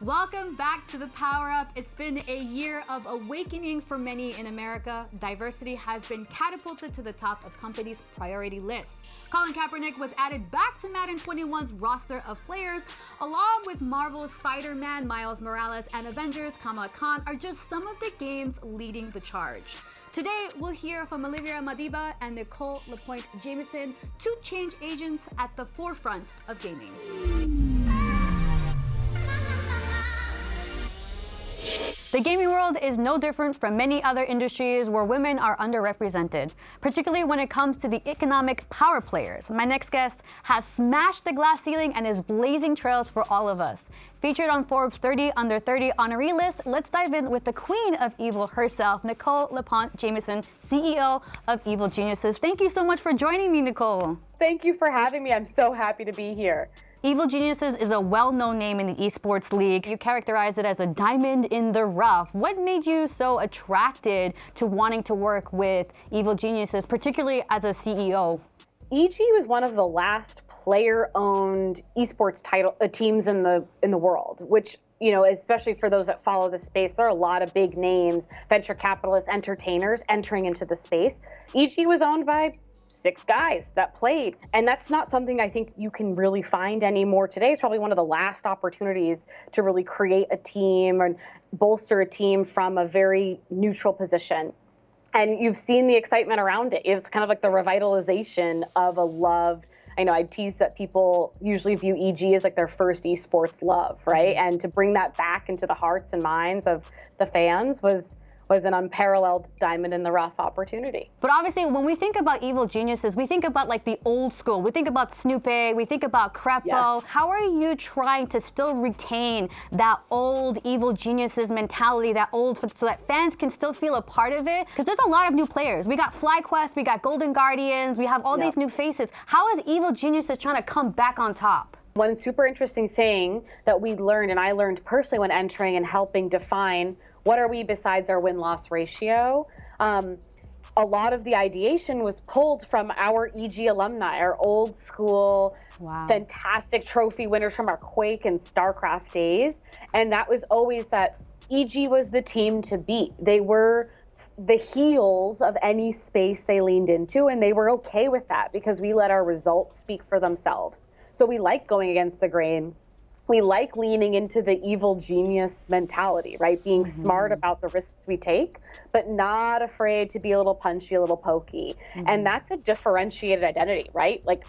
Welcome back to the Power Up. It's been a year of awakening for many in America. Diversity has been catapulted to the top of companies' priority lists. Colin Kaepernick was added back to Madden 21's roster of players, along with Marvel's Spider-Man, Miles Morales, and Avengers Kamala Khan are just some of the games leading the charge. Today, we'll hear from Olivier, Madiba, and Nicole, LaPointe, Jameson, two change agents at the forefront of gaming. The gaming world is no different from many other industries where women are underrepresented, particularly when it comes to the economic power players. My next guest has smashed the glass ceiling and is blazing trails for all of us. Featured on Forbes 30 Under 30 honoree list, let's dive in with the queen of evil herself, Nicole, LaPointe, Jameson, CEO of Evil Geniuses. Thank you so much for joining me, Nicole. Thank you for having me. I'm so happy to be here. Evil Geniuses is a well-known name in the esports league. You characterize it as a diamond in the rough. What made you so attracted to wanting to work with Evil Geniuses, particularly as a CEO? EG was one of the last player-owned esports teams in the world, which, you know, especially for those that follow the space, there are a lot of big names, venture capitalists, entertainers entering into the space. EG was owned by 6 guys that played. And that's not something I think you can really find anymore today. It's probably one of the last opportunities to really create a team and bolster a team from a very neutral position. And you've seen the excitement around it. It's kind of like the revitalization of a loved, I know I tease that people usually view EG as like their first esports love, right? And to bring that back into the hearts and minds of the fans was an unparalleled diamond in the rough opportunity. But obviously, when we think about Evil Geniuses, we think about like the old school. We think about Snoopy, we think about Crepo. Yes. How are you trying to still retain that old Evil Geniuses mentality, so that fans can still feel a part of it? Because there's a lot of new players. We got FlyQuest, we got Golden Guardians, we have all these new faces. How is Evil Geniuses trying to come back on top? One super interesting thing that we learned, and I learned personally when entering and helping define what are we besides our win-loss ratio? A lot of the ideation was pulled from our EG alumni, our old school, fantastic trophy winners from our Quake and StarCraft days. And that was always that EG was the team to beat. They were the heels of any space they leaned into, and they were okay with that because we let our results speak for themselves. So we like going against the grain. We like leaning into the evil genius mentality, right? Being smart about the risks we take, but not afraid to be a little punchy, a little pokey. And that's a differentiated identity, right? Like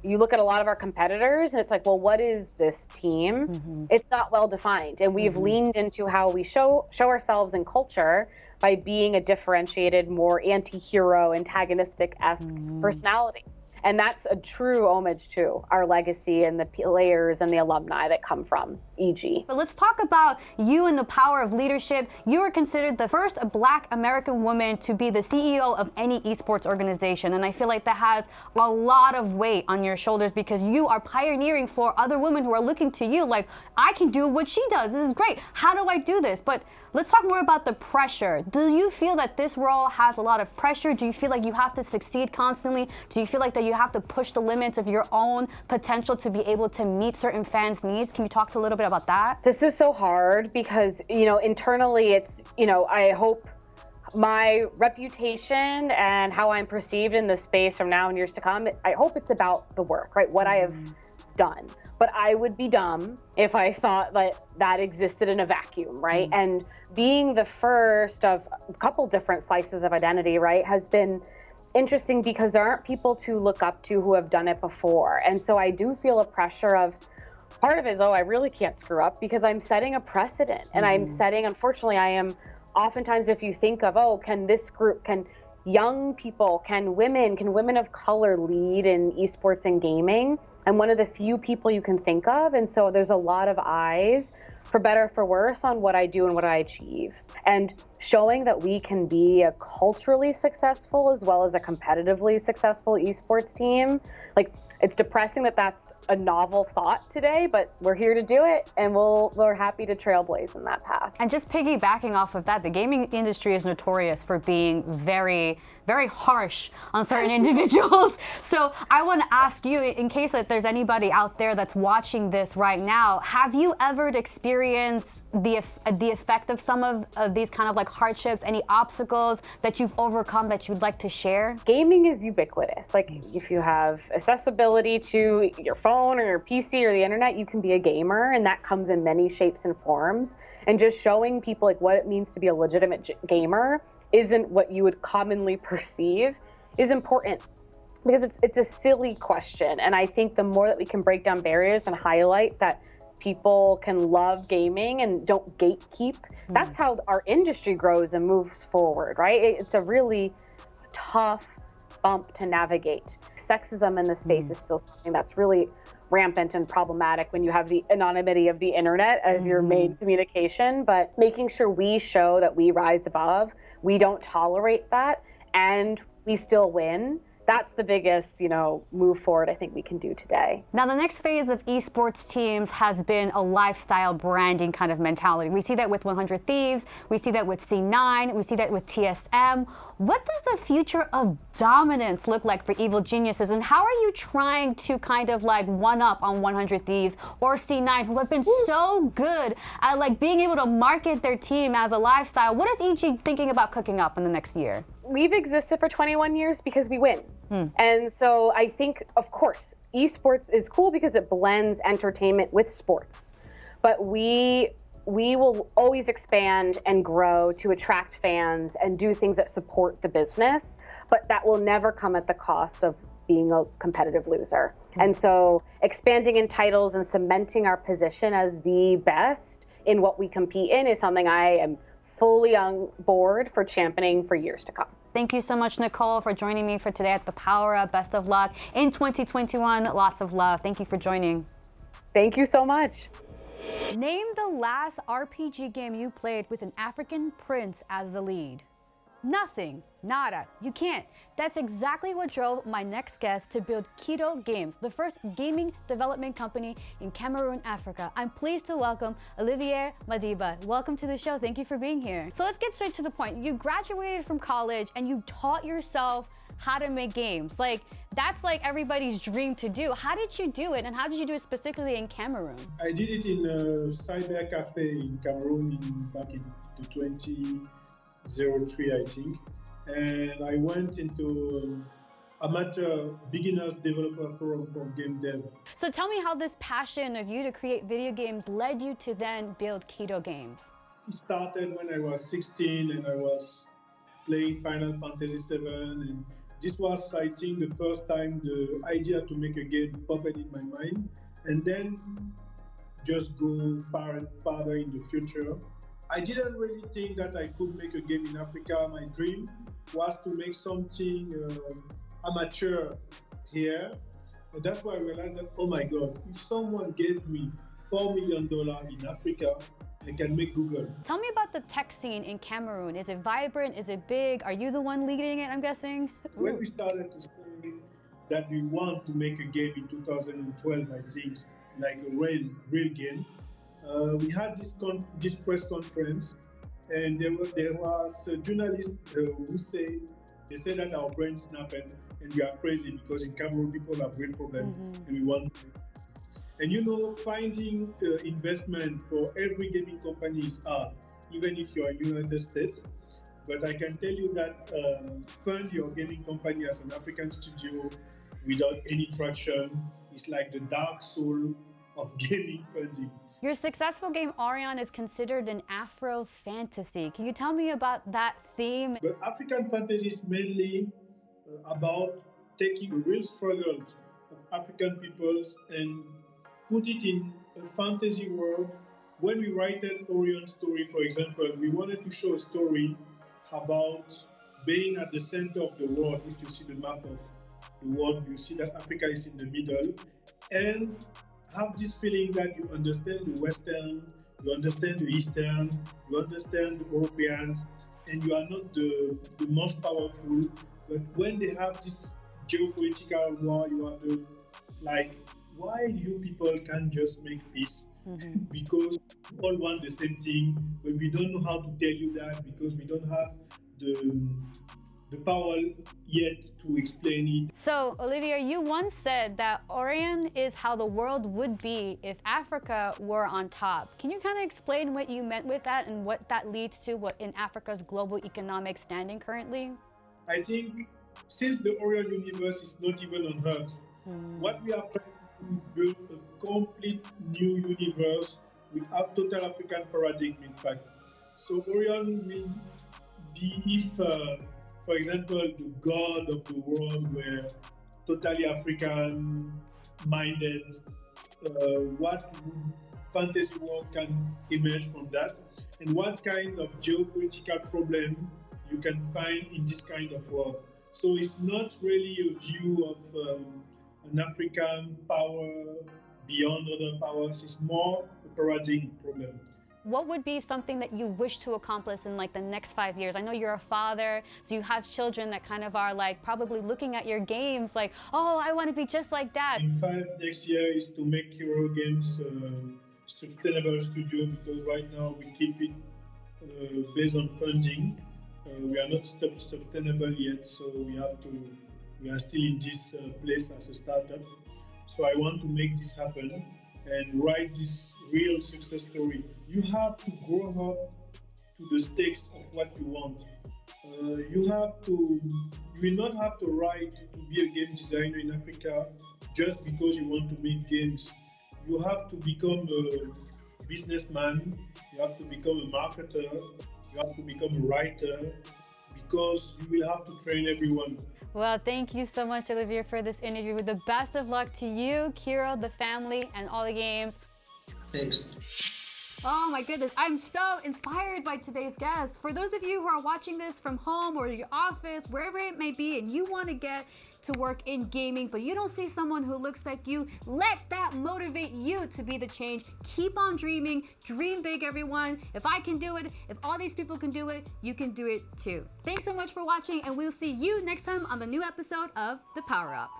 you look at a lot of our competitors and it's like, well, what is this team? It's not well defined. And we've leaned into how we show ourselves in culture by being a differentiated, more anti-hero, antagonistic-esque personality. And that's a true homage to our legacy and the players and the alumni that come from EG. But let's talk about you and the power of leadership. You are considered the first Black American woman to be the CEO of any esports organization. And I feel like that has a lot of weight on your shoulders because you are pioneering for other women who are looking to you like, I can do what she does. This is great. How do I do this? But let's talk more about the pressure. Do you feel that this role has a lot of pressure? Do you feel like you have to succeed constantly? Do you feel like that you have to push the limits of your own potential to be able to meet certain fans' needs? Can you talk a little bit about that? This is so hard because, you know, internally it's, you know, I hope my reputation and how I'm perceived in the space from now and years to come, I hope it's about the work, right? What I have done. But I would be dumb if I thought that existed in a vacuum, right? And being the first of a couple different slices of identity, right, has been interesting because there aren't people to look up to who have done it before. And so I do feel a pressure of, part of it is, I really can't screw up because I'm setting a precedent. And I'm setting, unfortunately, I am oftentimes, if you think of, can this group, can young people, can women of color lead in esports and gaming? I'm one of the few people you can think of. And so there's a lot of eyes, for better or for worse, on what I do and what I achieve. And showing that we can be a culturally successful as well as a competitively successful esports team. Like, it's depressing that that's a novel thought today, but we're here to do it, and we're happy to trailblaze in that path. And just piggybacking off of that, the gaming industry is notorious for being very very harsh on certain individuals. So I want to ask you, in case that there's anybody out there that's watching this right now, have you ever experienced the effect of some of these kind of like hardships, any obstacles that you've overcome that you'd like to share? Gaming is ubiquitous. Like if you have accessibility to your phone or your PC or the internet, you can be a gamer, and that comes in many shapes and forms. And just showing people like what it means to be a legitimate gamer isn't what you would commonly perceive is important, because it's a silly question. And I think the more that we can break down barriers and highlight that people can love gaming and don't gatekeep, that's how our industry grows and moves forward, right? It's a really tough bump to navigate. Sexism in the space is still something that's really rampant and problematic when you have the anonymity of the internet as your main communication, but making sure we show that we rise above, we don't tolerate that, and we still win. That's the biggest, move forward I think we can do today. Now, the next phase of esports teams has been a lifestyle branding kind of mentality. We see that with 100 Thieves, we see that with C9, we see that with TSM. What does the future of dominance look like for Evil Geniuses, and how are you trying to kind of like one up on 100 Thieves or C9, who have been so good at like being able to market their team as a lifestyle? What is EG thinking about cooking up in the next year? We've existed for 21 years because we win. And so I think, of course, esports is cool because it blends entertainment with sports. But we will always expand and grow to attract fans and do things that support the business, but that will never come at the cost of being a competitive loser. And so expanding in titles and cementing our position as the best in what we compete in is something I am fully on board for championing for years to come. Thank you so much, Nicole, for joining me for today at the Power Up. Best of luck in 2021. Lots of love. Thank you for joining. Thank you so much. Name the last RPG game you played with an African prince as the lead. Nothing. Nada. You can't. That's exactly what drove my next guest to build Kiro'o Games, the first gaming development company in Cameroon, Africa. I'm pleased to welcome Olivier Madiba. Welcome to the show. Thank you for being here. So let's get straight to the point. You graduated from college and you taught yourself how to make games. Like, that's like everybody's dream to do. How did you do it, and how did you do it specifically in Cameroon? I did it in a cyber cafe in Cameroon back in 2003, I think. And I went into amateur beginners developer forum for game dev. So tell me how this passion of you to create video games led you to then build Kiro'o Games. It started when I was 16 and I was playing Final Fantasy VII, and this was, I think, the first time the idea to make a game popped in my mind, and then just go farther in the future. I didn't really think that I could make a game in Africa. My dream was to make something amateur here. And that's why I realized that, oh my God, if someone gave me $4 million in Africa, I can make Google. Tell me about the tech scene in Cameroon. Is it vibrant? Is it big? Are you the one leading it, I'm guessing? When we started to say that we want to make a game in 2012, I think, like a real game, we had this press conference, and there was a journalist who said that our brain snapped and we are crazy because in Cameroon people have real problems and we want. And finding investment for every gaming company is hard, even if you're in the United States. But I can tell you that fund your gaming company as an African studio without any traction is like the dark soul of gaming funding. Your successful game Orion is considered an Afro fantasy. Can you tell me about that theme? But African fantasy is mainly about taking the real struggles of African peoples and put it in a fantasy world. When we write an Orion story, for example, we wanted to show a story about being at the center of the world. If you see the map of the world, you see that Africa is in the middle, and have this feeling that you understand the Western, you understand the Eastern, you understand the Europeans, and you are not the most powerful. But when they have this geopolitical war, you are why you people can't just make peace? Because we all want the same thing, but we don't know how to tell you that because we don't have the power yet to explain it. So, Olivier, you once said that Orient is how the world would be if Africa were on top. Can you kind of explain what you meant with that and what that leads to what in Africa's global economic standing currently? I think since the Orient universe is not even on Earth, what we are trying to do is build a complete new universe with a total African paradigm, in fact. So Orion will be if, for example, the god of the world were totally African-minded, what fantasy world can emerge from that, and what kind of geopolitical problem you can find in this kind of world. So it's not really a view of an African power beyond other powers. It's more a paradigm problem. What would be something that you wish to accomplish in like the next 5 years? I know you're a father, so you have children that kind of are like probably looking at your games like, oh, I want to be just like dad. In 5 next year is to make Kiro'o games sustainable studio, because right now we keep it based on funding. We are not sustainable yet, so we are still in this place as a startup. So I want to make this happen and write this real success story. You have to grow up to the stakes of what you want. You will not have to write to be a game designer in Africa just because you want to make games. You have to become a businessman, you have to become a marketer, you have to become a writer, because you will have to train everyone. Well, thank you so much, Olivier, for this interview. With the best of luck to you, Kiro'o, the family, and all the games. Thanks. Oh my goodness, I'm so inspired by today's guest. For those of you who are watching this from home or your office, wherever it may be, and you want to get to work in gaming, but you don't see someone who looks like you, let that motivate you to be the change. Keep on dreaming, dream big, everyone. If I can do it, if all these people can do it, you can do it too. Thanks so much for watching, and we'll see you next time on the new episode of The Power Up.